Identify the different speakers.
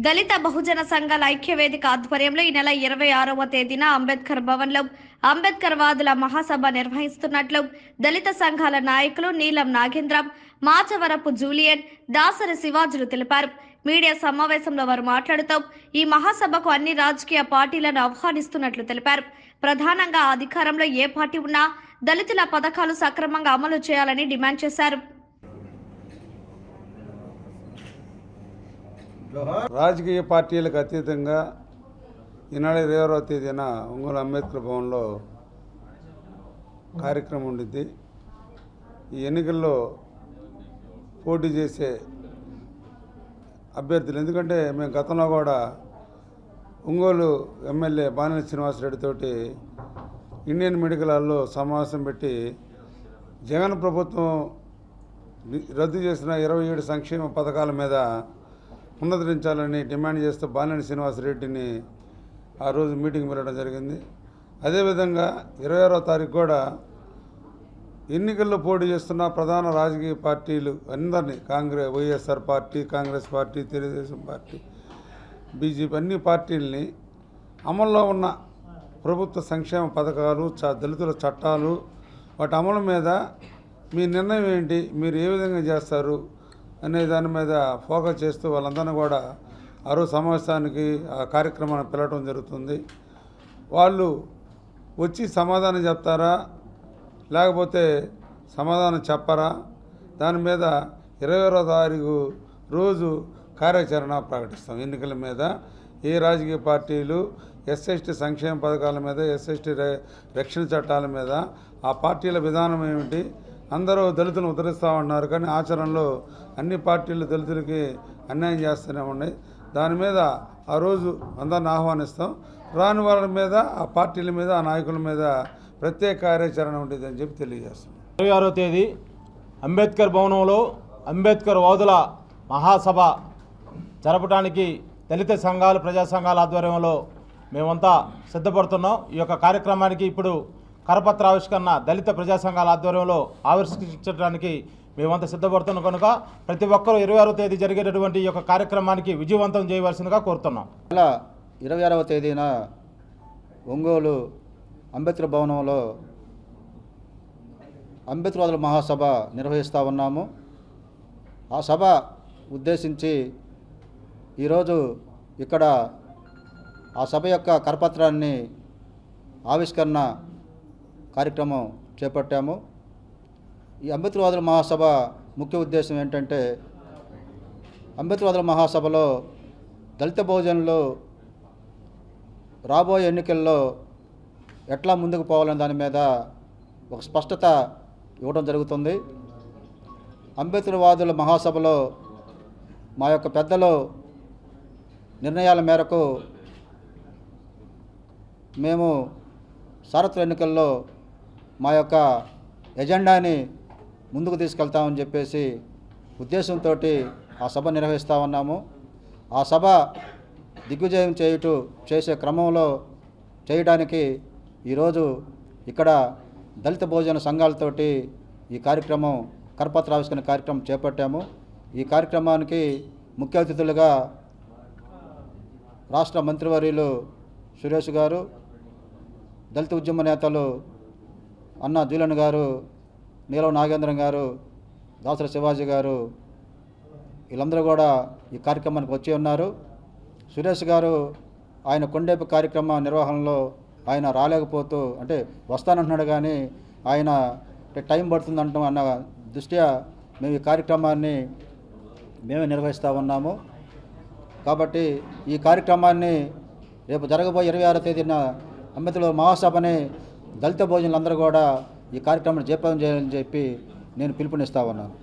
Speaker 1: దళిత బహుజన సంఘాల ఐక్యవేదిక ఆధ్వర్యంలో ఈ నెల 26వ తేదీన అంబేద్కర్ భవన్లో అంబేద్కర్ వాదుల మహాసభ నిర్వహిస్తున్నట్లు దళిత సంఘాల నాయకులు నీలం నాగేంద్రం, మాచవరపు జూలియన్, దాసరి శివాజులు తెలిపారు. మీడియా సమావేశంలో వారు మాట్లాడుతూ ఈ మహాసభకు అన్ని రాజకీయ పార్టీలను ఆహ్వానిస్తున్నట్లు తెలిపారు. ప్రధానంగా అధికారంలో ఏ పార్టీ ఉన్నా దళితుల పథకాలు సక్రమంగా అమలు చేయాలని డిమాండ్ చేశారు.
Speaker 2: రాజకీయ పార్టీలకు అతీతంగా ఈనాడు 26వ తేదీన ఒంగోలు అంబేద్కర్ భవన్లో కార్యక్రమం ఉండింది. ఈ ఎన్నికల్లో పోటీ చేసే అభ్యర్థులు, ఎందుకంటే మేము గతంలో కూడా ఒంగోలు ఎమ్మెల్యే బాలినేని శ్రీనివాసరెడ్డి తోటి ఇండియన్ మెడికల్ హాల్లో సమావేశం పెట్టి జగన్ ప్రభుత్వం రద్దు చేసిన 27 సంక్షేమ పథకాల మీద పునరుద్ధరించాలని డిమాండ్ చేస్తూ బాలినేని శ్రీనివాసరెడ్డిని ఆ రోజు మీటింగ్ వెళ్ళడం జరిగింది. అదేవిధంగా 26వ తారీఖు కూడా ఎన్నికల్లో పోటీ చేస్తున్న ప్రధాన రాజకీయ పార్టీలు అందరినీ, YSR party, Congress party, Telugu Desam party, BJP అన్ని పార్టీలని అమల్లో ఉన్న ప్రభుత్వ సంక్షేమ పథకాలు, దళితుల చట్టాలు, వాటి అమలు మీద మీ నిర్ణయం ఏంటి, మీరు ఏ విధంగా చేస్తారు అనే దాని మీద ఫోకస్ చేస్తూ వాళ్ళందరినీ కూడా ఆ రోజు సమావేశానికి ఆ కార్యక్రమాన్ని పిలవడం జరుగుతుంది. వాళ్ళు వచ్చి సమాధానం చెప్తారా లేకపోతే సమాధానం చెప్పరా, దాని మీద 26వ తారీఖు రోజు కార్యాచరణ ప్రకటిస్తాం. ఎన్నికల మీద ఏ రాజకీయ పార్టీలు ఎస్ఎస్టీ సంక్షేమ పథకాల మీద, ఎస్ఎస్టీ రక్షణ చట్టాల మీద ఆ పార్టీల విధానం ఏమిటి, అందరూ దళితులను ఉద్ధరిస్తామన్నారు కానీ ఆచరణలో అన్ని పార్టీలు దళితులకి అన్యాయం చేస్తూనే ఉన్నాయి. దాని మీద ఆ రోజు అందరిని ఆహ్వానిస్తాం. రాని వాళ్ళ మీద, ఆ పార్టీల మీద, ఆ నాయకుల మీద ప్రత్యేక కార్యాచరణ ఉంటుంది అని చెప్పి తెలియజేస్తాం.
Speaker 3: 26వ తేదీ అంబేద్కర్ భవనంలో అంబేద్కర్ వాదుల మహాసభ జరపడానికి దళిత సంఘాలు, ప్రజా సంఘాల ఆధ్వర్యంలో మేమంతా సిద్ధపడుతున్నాం. ఈ యొక్క కార్యక్రమానికి ఇప్పుడు కరపత్ర ఆవిష్కరణ దళిత ప్రజా సంఘాల ఆధ్వర్యంలో ఆవిష్కరించడానికి మేమంతా సిద్ధపడుతున్నాం కనుక ప్రతి ఒక్కరూ 26వ తేదీ జరిగేటటువంటి ఈ యొక్క కార్యక్రమానికి విజయవంతం చేయవలసిందిగా కోరుతున్నాం.
Speaker 4: 26వ తేదీన ఒంగోలు అంబేద్కర్ భవనంలో అంబేద్కర్ వాదుల మహాసభ నిర్వహిస్తూ ఉన్నాము. ఆ సభ ఉద్దేశించి ఈరోజు ఇక్కడ ఆ సభ యొక్క కరపత్రాన్ని ఆవిష్కరణ కార్యక్రమం చేపట్టాము. ఈ అంబేద్కర్ వాదుల మహాసభ ముఖ్య ఉద్దేశం ఏంటంటే, అంబేద్కర్ వాదుల మహాసభలో దళిత బహుజనులు రాబోయే ఎన్నికల్లో ఎట్లా ముందుకు పోవాలనే దాని మీద ఒక స్పష్టత ఇవ్వడం జరుగుతుంది. అంబేద్కర్ వాదుల మహాసభలో మా యొక్క పెద్దలు నిర్ణయాల మేరకు మేము సార్వత్రిక ఎన్నికల్లో మా యొక్క ఎజెండాని ముందుకు తీసుకెళ్తామని చెప్పేసి ఉద్దేశంతో ఆ సభ నిర్వహిస్తూ ఉన్నాము. ఆ సభ దిగ్విజయం చేసే క్రమంలో చేయడానికి ఈరోజు ఇక్కడ దళిత బహుజన సంఘాలతోటి ఈ కార్యక్రమం కరపత్ర ఆవిష్కరణ కార్యక్రమం చేపట్టాము. ఈ కార్యక్రమానికి ముఖ్య అతిథులుగా రాష్ట్ర మంత్రివర్యులు సురేష్ గారు, దళిత ఉద్యమ నేతలు అన్న జూలన్ గారు, నీలం నాగేంద్రం గారు, దాసరి శివాజీ గారు, వీళ్ళందరూ కూడా ఈ కార్యక్రమానికి వచ్చి ఉన్నారు. సురేష్ గారు ఆయన కొండేపు కార్యక్రమ నిర్వహణలో ఆయన రాలేకపోతూ, అంటే వస్తానంటున్నాడు కానీ ఆయన టైం పడుతుందంటాం అన్న దృష్ట్యా మేము ఈ కార్యక్రమాన్ని మేమే నిర్వహిస్తూ ఉన్నాము. కాబట్టి ఈ కార్యక్రమాన్ని రేపు జరగబోయే 26వ తేదీన అంబేద్కర్ మహాసభని దళిత భోజనులందరూ కూడా ఈ కార్యక్రమాన్ని జయప్రదం చేయాలని చెప్పి నేను పిలుపునిస్తా ఉన్నాను.